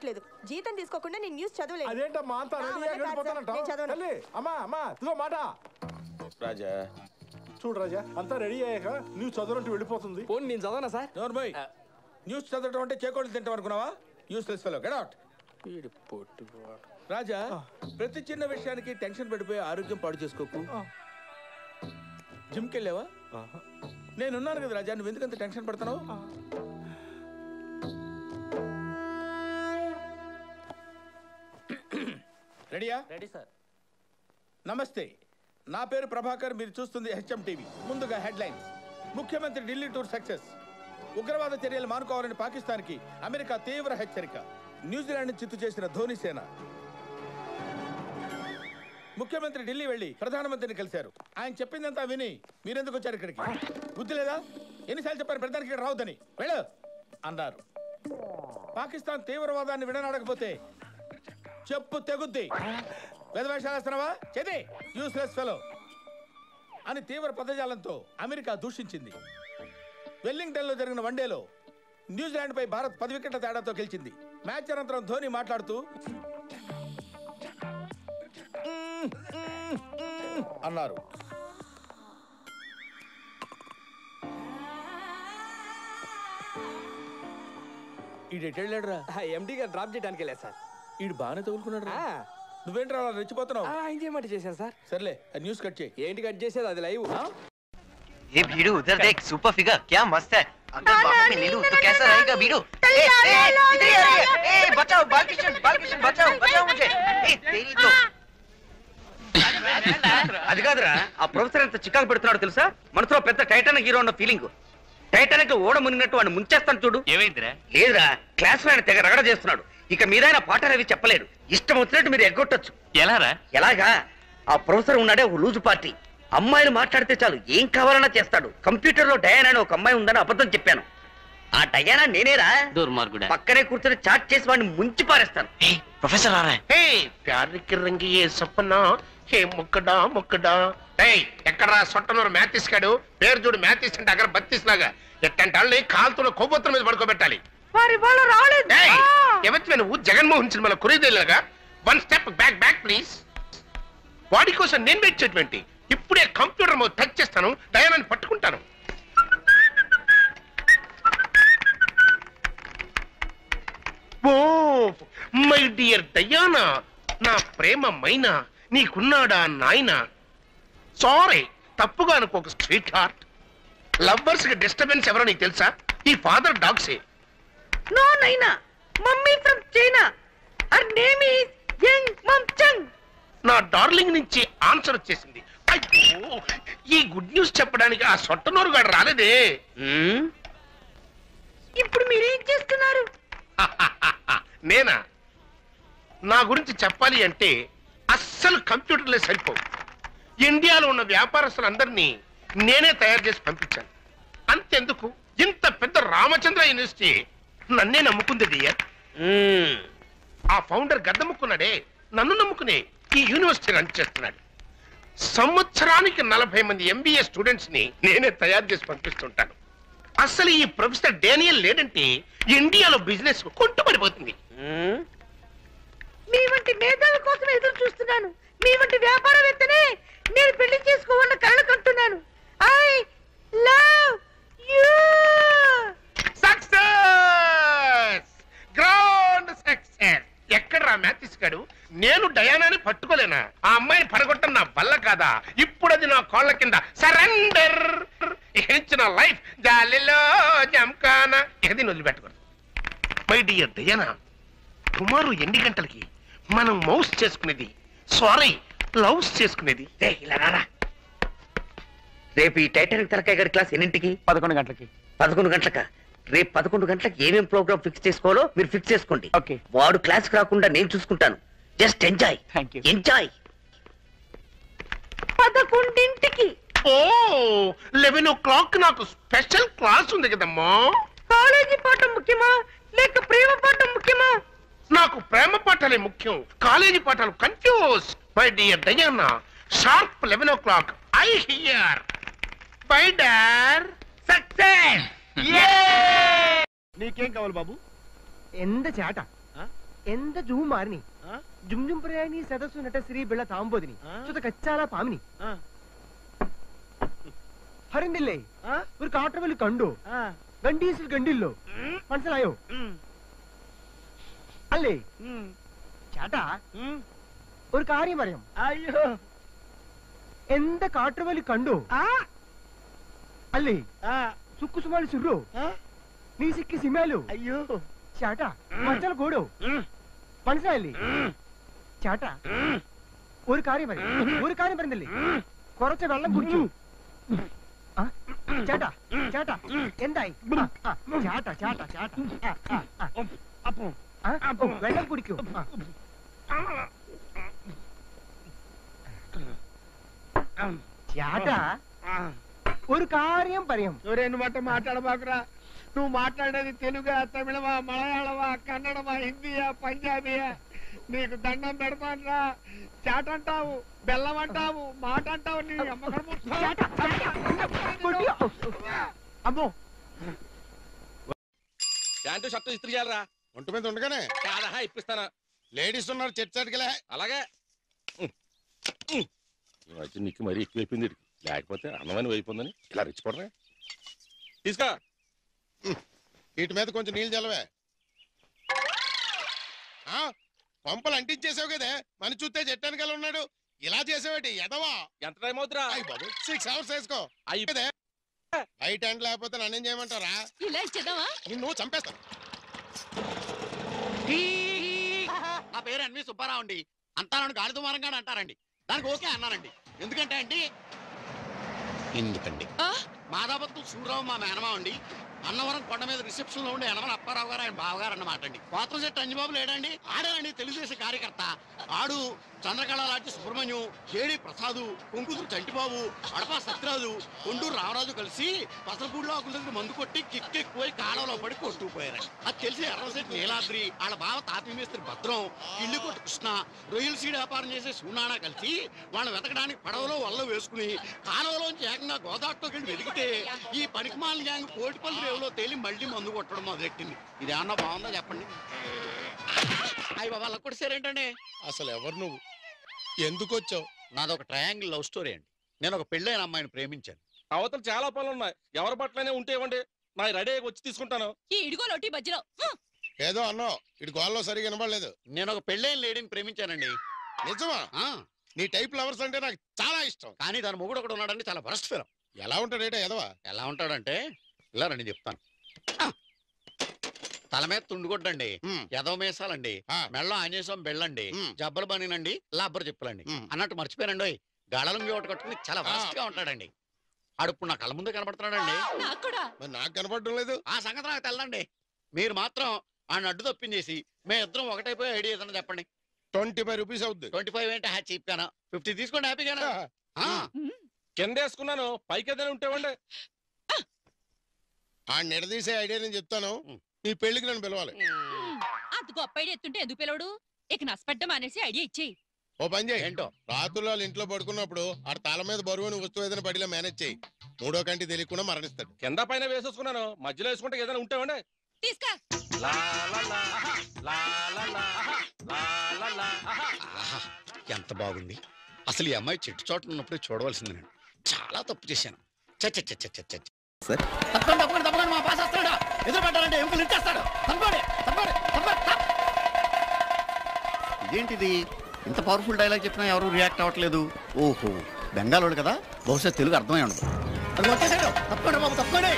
అలవాట్లేదు. జీతం తీసుకోకుండా నేను న్యూస్ చదవలేదు. అదేంటమ్మా అంత మాట. రాజా చూడు రాజా, అంతా రెడీ అయ్యాక న్యూస్ చదవనంటూ వెళ్ళిపోతుంది. నేను చదవనా సార్? నోర్మోయ్, న్యూస్ చదవటం అంటే చేకోళ్ళు తింటాం అనుకున్నావా? Useless fellow, get out. Raja, ప్రతి చిన్న విషయానికి టెన్షన్ పడిపోయి ఆరోగ్యం పాడు చేసుకోకు. జిమ్కి వెళ్ళావా? నేనున్నాను కదా రాజా, నువ్వు ఎందుకంత టెన్షన్ పడుతున్నావు? రెడీయా? Ready sir. నమస్తే, నా పేరు ప్రభాకర్, మీరు చూస్తుంది హెచ్ఎం టీవీ. ముందుగా హెడ్లైన్స్. ముఖ్యమంత్రి ఢిల్లీ టూర్ సక్సెస్. ఉగ్రవాద చర్యలు మానుకోవాలని పాకిస్తాన్కి అమెరికా తీవ్ర హెచ్చరిక. న్యూజిలాండ్ చిత్తు చేసిన ధోని సేన. ముఖ్యమంత్రి ఢిల్లీ వెళ్లి ప్రధానమంత్రిని కలిశారు. ఆయన చెప్పిందంతా విని మీరెందుకు వచ్చారు ఇక్కడికి? బుద్ధి లేదా? ఎన్నిసార్లు చెప్పారు ప్రధానికి ఇక్కడ రావద్దని? వెళ్ళు అన్నారు. పాకిస్తాన్ తీవ్రవాదాన్ని విడనాడకపోతే చెప్పు తెగుద్ది. వేదవేషాలేస్తున్నావా? చేది యూస్లెస్ ఫెలో అని తీవ్ర పదజాలంతో అమెరికా దూషించింది. వెల్లింగ్టన్ లో జరిగిన వన్డేలో న్యూజిలాండ్ పై భారత్ 10 వికెట్ల తేడాతో గెలిచింది. మ్యాచ్ అనంతరం ధోని మాట్లాడుతూ అన్నారు. ఈడెటెళ్ళాడురా? ఎండి గారు డ్రాప్ చేయడానికి వెళ్ళారు సార్. ఈడు బాగానే తగులుకున్నాడు. నువ్వేంట్రా రెచ్చిపోతున్నావు? ఆయన చేయమంటే చేశాను సార్. సర్లే, న్యూస్ కట్ చేయి. ఏంటి కట్ చేసేది? అది లైవ్. ये भीड़ू उधर देख, सुपर फिगर क्या मस्त है. अगर बाहों में ले लूं तो कैसा रहेगा भीड़ू? इधर आ रही है. बचाओ बालकिशन बचाओ मुझे. तेरी तो అది కాదురా, ఆ ప్రొఫెసర్ ఎంత చికాకు పెడుతున్నాడు తెలుసా? మనసులో పెద్ద టైటానిక్ హీరో ఉన్న ఫీలింగ్. టైటానిక్ ఓడ మునిగినట్టు వాడిని ముంచేస్తాను చూడు. ఏమైందిరా? లేదురా, క్లాస్ లో ఆయన తెగ రగడ చేస్తున్నాడు. ఇక మీరైనా పాఠాలు అవి చెప్పలేడు. ఇష్టం వచ్చినట్టు మీరు ఎగ్గొట్టచ్చు. ఎలాగా? ఆ ప్రొఫెసర్ ఉన్నాడే ఒక లూజు పార్టీ. అమ్మాయిలు మాట్లాడితే చాలు ఏం కావాలన్నా చేస్తాడు. కంప్యూటర్ లో డయానా అని ఒక అమ్మాయి ఉందని అబద్ధం చెప్పాను. ఆ డయానా నేనేరా. పక్కనే కూర్చొని చాట్ చేసి వాడిని ముంచి పారేస్తాను. ప్రొఫెసర్ ఎక్కడా సొట్టనూరు మ్యాథిస్ కాడు. పేరు చూడు మ్యాథిస్ అంటే అక్కడ బత్తిస్ లాగా. ఎట్టంటే వాళ్ళని కాలుతున్న కొవ్వొత్తుల మీద పడుకోబెట్టాలి. ఎవరి నువ్వు జగన్మోహన్ సినిమాలో కురీదేలాగా. 1 స్టెప్ బ్యాక్ ప్లీజ్. వాడి కోసం నేను వెయిట్ చేయటువంటి. ఇప్పుడే కంప్యూటర్ మీద టచ్ చేస్తాను, డయానాని పట్టుకుంటాను. ఓ మై డియర్ డయానా, నా ప్రేమ మైనా, నీకున్నాడా నాయనా? సారీ, తప్పుగా అనుకోక స్వీట్ హార్ట్. లవ్వర్స్ కి డిస్టర్బెన్స్ ఎవరో నీకు తెలుసా? ఈ ఫాదర్ డాగ్సే. No Naina, mummy from China. Her name is Yang Mumchang. నా డార్లింగ్ నుంచి ఆన్సర్ వచ్చేసింది. అయ్యో, ఈ గుడ్ న్యూస్ చెప్పడానికి ఆ సొట్టనూరు గారు రాలేదే. ఇప్పుడు మీరేం చేస్తున్నారు? నేనా? నా గురించి చెప్పాలి అంటే అస్సలు కంప్యూటర్లే సరిపోవు. ఇండియాలో ఉన్న వ్యాపారస్తులందరినీ నేనే తయారు చేసి పంపించాను. అంతెందుకు, ఇంత పెద్ద రామచంద్ర యూనివర్సిటీ నన్నే నమ్ముకుంది డియర్. ఆ ఫౌండర్ గద్దముక్కున్నాడే, నన్ను నమ్ముకునే ఈ యూనివర్సిటీ రన్ చేస్తున్నాడు. సంవత్సరానికి 40 మంది MBA స్టూడెంట్స్ ని నేనే తయారు చేసి పంపిస్తుంటాను. అసలు ఈ ప్రొఫెసర్ డేనియల్ లేదంటే ఇండియాలో బిజినెస్ కొంటుపడిపోతుంది. మీ వంటి మేధావుల కోసం ఎదురు చూస్తున్నాను. మీ వంటి వ్యాపారవేత్తనే నేను పెళ్లి చేసుకోవాలని కలలు కంటున్నాను. I love you. Success, grand success. ఎక్కడ్రా మ్యాథిస్ గాడు? నేను డయానాని పట్టుకోలేనా? ఆ అమ్మాయిని పడగొట్టడం నా వల్ల కాదా? ఇప్పుడు అది నా కాళ్ళ కింద సరెండర్. ఇచ్చిన లైఫ్ జాలిలో జంకానా. ఇక దీన్ని వదిలిపెట్టకూడదు. మై డియర్ డయానా, టుమారో ఎన్ని గంటలకి మనం మౌస్ చేసుకునేది, సారీ లవ్స్ చేసుకునేది? రేపు ఈ టైటానిక్ తలకాయ గారి క్లాస్ ఎన్నింటికి? 11 గంటలకి. 11 గంటలకా? రేపు 11 గంటలకు ఏమేం ప్రోగ్రామ్ ఫిక్స్ చేసుకోవాలో మీరు ఫిక్స్ చేసుకోండి. ఓకే. వాడు క్లాస్ రాకుండా నేను చూసుకుంటాను. Just enjoy. ఎంజాయ్. 11ంటికి. ఓ 11 o'clock నాకు స్పెషల్ క్లాస్ ఉంది కదమ్మా. కాలేజీ పాఠం ముఖ్యమా లేక ప్రేమ పాఠం ముఖ్యమా? నాకు ప్రేమ పాఠాలే ముఖ్యం, కాలేజీ పాఠాలు confuse. My dear Diana, sharp 11 o'clock I here. Bye డార్. సక్సెస్. నీకేం కావాలి బాబు? എന്ത് ചേട്ടാ ಎಂದ ಜೂ ಮಾರ್ನಿ ಜುಮ್ ಪ್ರಯಾಣಿ ಸದಸ್ಸು ನಟ ಶ್ರೀ ಬೆಳ ತಾಂಬೋದಿನಿ ಸುತ ಕಚ್ಚಾಲ ಪಾಮಿನಿ ഹരിന്നില്ലേ ഒരു കാട്ടുവലി കണ്ടു ഗണ്ടീസിൽ കണ്ടില്ലോ മനസ്സിലായോ അല്ലേ ചേട്ടാ ഒരു കാര്യം പറയാം അയ്യോ എന്താ കാട്ടുവലി കണ്ടു അല്ലേ സുക്കുസുമാളി സുറോ നീ സിക്കി സിമാലോ അയ്യോ ചേട്ടാ മച്ചാൽ കൂടോ മനസ്സിലായില്ലേ ചേട്ടാ ഒരു കാര്യം പറയുന്നില്ലേ കുറച്ച് വെള്ളം കുടിച്ചു ചേട്ടാ ചേട്ടാ എന്തായി ചേട്ടാ ചേട്ടാ ചേട്ടാ വെള്ളം കുടിക്കൂ ചേട്ടാ ഒരു കാര്യം പറയാം మాట మాట్లాడబాకురా నువ్వు మాట్లాడేది తెలుగా తమిళమా మలయాళమా కన్నడమా హిందీయా పంజాబీయా నీకు దండం పెడతానురా చాటంటావు బెల్లం అంటావు మాట అంటావు నీ అమ్మో ప్యాంటు షర్టు ఇస్త్రీ చేయాలరా ఒంటి మీద ఉండగానే కాదా ఇప్పిస్తానా లేడీస్ ఉన్నారు చర్చడికలే అలాగే ఈ మధ్య నీకు మరీ ఎక్కువైపోయింది లేకపోతే అన్నమని అయిపోయిందని ఇలా రెచ్చిపోడరా తీసుకో వీటి మీద కొంచెం నీళ్ళు చల్లవే పంపలు అంటించేసావు కదే మన చూస్తే చెట్టానికల్లా ఉన్నాడు ఇలా చేసావేటి ఎదవా ఎంత టైం అవుతురా 6 hours వేసుకో అయిపోతే రైట్ హ్యాండ్ లేకపోతే నన్నేం చేయమంటారా ఇలా ఇచ్చేద్దామా నువ్వు చంపేస్తాను నా పేరు ఎన్వి సుబ్బారావు అండి అంతా నన్ను గాడిద మారంగా అంటారండి దానికి ఓకే అన్నానండి ఎందుకంటే అండి మాదాపత్తులు సూర్యరావు మా మేనమా అండి అన్నవరం కొండ మీద రిసెప్షన్ లో ఉండే యనమల అప్పారావు గారు ఆయన బావగారు అన్నమాట అండి కోతం చెట్టు అంజబాబు లేడండి ఆడేనండి తెలుగుదేశం కార్యకర్త ఆడు చంద్రకళ లాంటి సుబ్రహ్మణ్యం జేడి ప్రసాదు కొంకుదురు చంటిబాబు అడపా సత్యరాజు కొండూరు రామరాజు కలిసి పసరపూడిలో ఆకుల దగ్గర మందు కొట్టి కిక్కెక్కుపోయి కాలంలో పడి కొట్టుకుపోయారండి అది తెలిసి ఎర్రశెట్టి నీలాద్రి వాళ్ళ బావ తాపి మేస్త్రి భద్రం ఇల్లు కొట్టు కృష్ణ రొయ్యల సీడ్ వ్యాపారం చేసే సూనానా కలిసి వాళ్ళని వెతకడానికి పడవలో వల్ల వేసుకుని కాలువలోంచి ఏకంగా గోదావరిలోకి వెళ్ళి వెతికితే ఈ పనికిమాల గ్యాంగ్ కోటిపల్లి రేవులో తేలి మళ్ళీ మందు కొట్టడం మొదలెట్టింది ఇది ఏమన్నా బాగుందా చెప్పండి అయ్యి బాబా అలా కొట్టేసారేంటండి అసలు ఎవరు నువ్వు ఎందుకు వచ్చావు నాదొక ట్రయాంగిల్ లవ్ స్టోరీ అండి నేను ఒక పెళ్ళైన అమ్మాయిని ప్రేమించాను అవతల చాలా పనులు ఉన్నాయి ఎవరి పట్లనే ఉంటే ఇవ్వండి నా రెడీ వచ్చి తీసుకుంటాను ఈ ఇడుగో లోటి మధ్యలో ఏదో అన్నావు ఇటు గోల్లో సరిగా వినబడలేదు నేను ఒక పెళ్ళైన లేడీని ప్రేమించానండి నిజమా నీ టైప్ లవర్స్ అంటే నాకు చాలా ఇష్టం కానీ దాని మొగుడు ఒకడు ఉన్నాడండి చాలా వరస్ట్ ఫిలం ఎలా ఉంటాడేటా ఎదవా ఎలా ఉంటాడంటే ఇలా రండి చెప్తాను తల మీద తుండుకొట్టండి ఎదవ మేసాలండి మెళ్ళ ఆంజనేయం బెళ్ళండి జబ్బలు బనినండి లబ్బరు చెప్పులండి అన్నట్టు మర్చిపోయానండి గాళలుంగి ఒకటి కట్టుకుని చాలా వరస్ట్ గా ఉంటాడండి ఆడుప్పుడు నా కళ్ళ ముందే కనబడుతున్నాడండి నాకు కనపడడం లేదు ఆ సంగతి నాకు తెల్లండి మీరు మాత్రం ఆయన అడ్డు తప్పించేసి మేము ఇద్దరం ఒకటైపోయి ఐడియా ఏదన్నా చెప్పండి 25 రూపీస్ అవుద్ది 25 ఏంటి హ్యాచ్ చెప్పాను 50 తీసుకోండి హ్యాపీగానా కింద వేసుకున్నాను పైకి ఏదైనా ఉంటేవండి ఆ నిడదీసే ఐడియా నేను చెప్తాను నీ పెళ్లికి నన్ను పిలవాలి అంత గొప్ప ఐడియా ఎత్తుంటే ఎందుకు పిలవడు ఇక నష్టపడ్డం అనేసి ఐడియా ఇచ్చేయి ఓ పని చేయి ఏంటో రాత్రులు వాళ్ళ ఇంట్లో పడుకున్నప్పుడు ఆడ తల మీద బరువుని వస్తువు ఏదైనా పడిలా మేనేజ్ చేయి మూడో కంటి తెలియకుండా మరణిస్తాడు కింద పైన వేసేసుకున్నాను మధ్యలో వేసుకుంటే ఏదైనా ఉంటేవండి తీసుకా ఎంత బాగుంది అసలు ఈ అమ్మాయి చెట్టు చోట ఉన్నప్పుడే చూడవలసింది నేను చాలా తప్పు చేశాను తప్పకుండా మా బాస్ వస్తాడు ఎదురు పడ్డారంటే ఎముకలు ఇచ్చేస్తాడు ఇదేంటిది ఇంత పవర్ఫుల్ డైలాగ్ చెప్పినా ఎవరు రియాక్ట్ అవ్వట్లేదు ఓహో బెంగాలోడు కదా బహుశా తెలుగు అర్థమై ఉండదు అది వచ్చేసాడు తప్పకుండా బాబు తప్పకుండా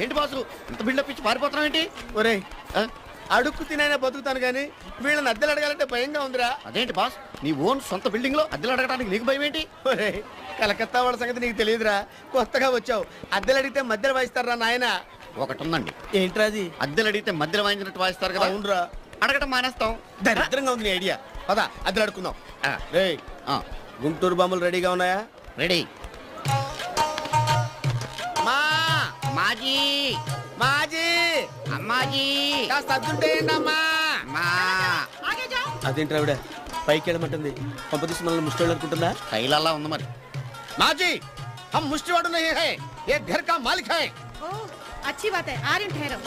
ఏంటి బాసు ఇంత బిల్డప్ ఇచ్చి పారిపోతున్నావు ఏంటి ఒరే అడుక్కు తినైనా బతుకుతాను కానీ వీళ్ళని అద్దెలు అడగాలంటే భయంగా ఉందిరా అదేంటి బాస్ నీ ఓన్ సొంత బిల్డింగ్ లో అద్దెలు అడగడానికి నీకు భయం ఏంటి ఒరే కలకత్తా వాళ్ళ సంగతి నీకు తెలియదురా కొత్తగా వచ్చావు అద్దెలు అడిగితే మధ్యలో వాయిస్తారా నాయన ఒకటి ఉందండి ఏంట్రా అది అద్దెలు అడిగితే మధ్యలో వాయించినట్టు వాయిస్తారు కదా అవునరా అడగటం మానేస్తాం దరిద్రంగా ఉంది నీ ఐడియా పదా అద్దెలు అడుక్కుందాం గుంటూరు బొమ్మలు రెడీగా ఉన్నాయా రెడీ మాజీ మాజీ అమ్మ అమ్మాజీ కాస్త అద్దుంటేయండమ్మా అదేంటి ఆవిడ పైకి వెళ్ళమంటుంది పంపదీసి మనల్ని ముష్టోళ్ళు అనుకుంటుందా కైలల్లా ఉంది మరి మాజీ हम मुष्टिवाड़ू नहीं है ये घर का मालिक है अच्छी बात है आ रही ठहरो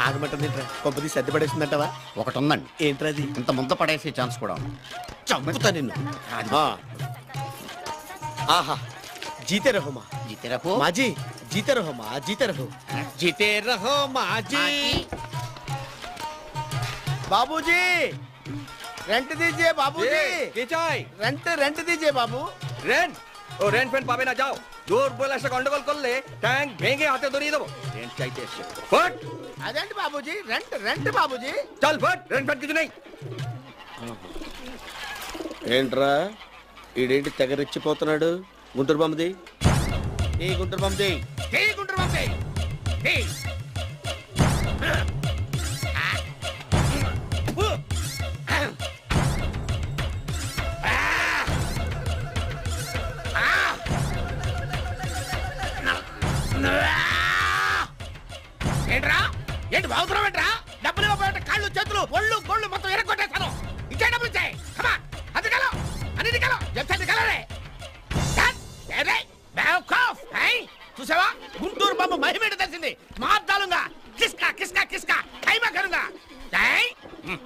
ఆగమంటుంది పంపదీసి అద్దె పడేసిందంటవా ఒకటి ఉందండి ఏంట్రా అది ఇంత ముందు పడేసే ఛాన్స్ కూడా ఉంది చంపుతా నిన్ను ఆహా జీతే రహో మా जीते रहो మాజీ జీతే రహో మా జీతే రహో జీతే రహో మాజీ బాబూజీ రెంట్ दीजिए बाबूजी रेंट दीजिए बाबू रेंट ओ रेंट फेंट पावे ना जाओ जोर बोला से गंडगोल कर ले टैंक भेंगे हाथे दौड़ी दो रेंट चाहिए फट అదేంటి బాబూజీ రెంట్ బాబూజీ चल फट रेंट फेंट कुछ नहीं ఏంట్రా ఈడేంటి తెగరెచ్చిపోతున్నాడు గుంటూరు బొమ్మది ఏ గుంటూరు బొమ్మది ఏంట్రా ఏంటి బాగుతున్నావు ఏంట్రా డబ్బులు ఇవ్వబోయే కాళ్ళు చేతులు ఒళ్ళు గోళ్ళు మొత్తం ఎరగొట్టేస్తాను ఇచ్చే డబ్బులు ఇచ్చాయి కమాన్ అది కలో అన్నిటి కలో చెప్తాను కలరే చూసావా గుంటూరు బాబు మహిమేట తెలిసింది మార్దాలుగా కిస్కా కిస్కా కిస్కా ఖైమా కరుంగా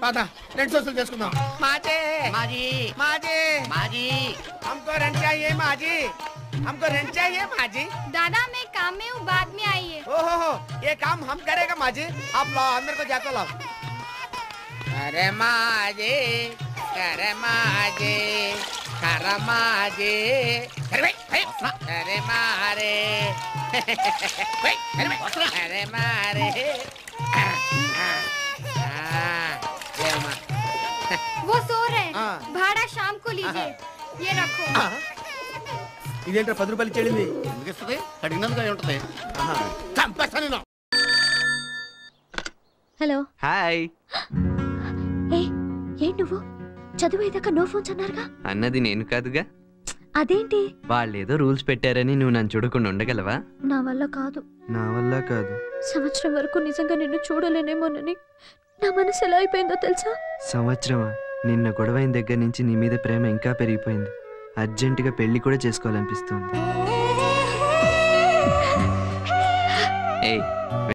పద రెండు సోసులు చేసుకుందాం మాజీ మాజీ మాజీ మాజీ हमको रेंट चाहिए माजी हमको रेंट चाहिए माजी दादा मैं काम में हूँ बाद में आइए ओहो ये काम हम करेगा माजी आप लाओ अंदर को जाकर लाओ अरे माजी अरे माजी अरे माजी अरे मारे अरे मारे वो सो रहे हैं हाँ। भाड़ा शाम को लीजिए ये रखो ఇదేంట్రా 10 రూపాయలు చెల్లింది ఎందుకు ఇస్తుంది అడిగినందుకు ఉంటుంది చంపేస్తాను హలో హాయ్ ఏంటి నువ్వు చదువేదాకా నో ఫోన్స్ అన్నారుగా అన్నది నేను కాదుగా అదేంటి వాళ్ళేదో రూల్స్ పెట్టారని నువ్వు నన్ను చూడకుండా ఉండగలవా నా వల్ల కాదు నా వల్ల కాదు సంవత్సరం వరకు నిజంగా నిన్ను చూడలేనేమోనని నా మనసు ఎలా అయిపోయిందో తెలుసా సంవత్సరమా నిన్న గొడవైన దగ్గర నుంచి నీ మీద ప్రేమ ఇంకా పెరిగిపోయింది అర్జెంటుగా పెళ్లి కూడా చేసుకోవాలనిపిస్తుంది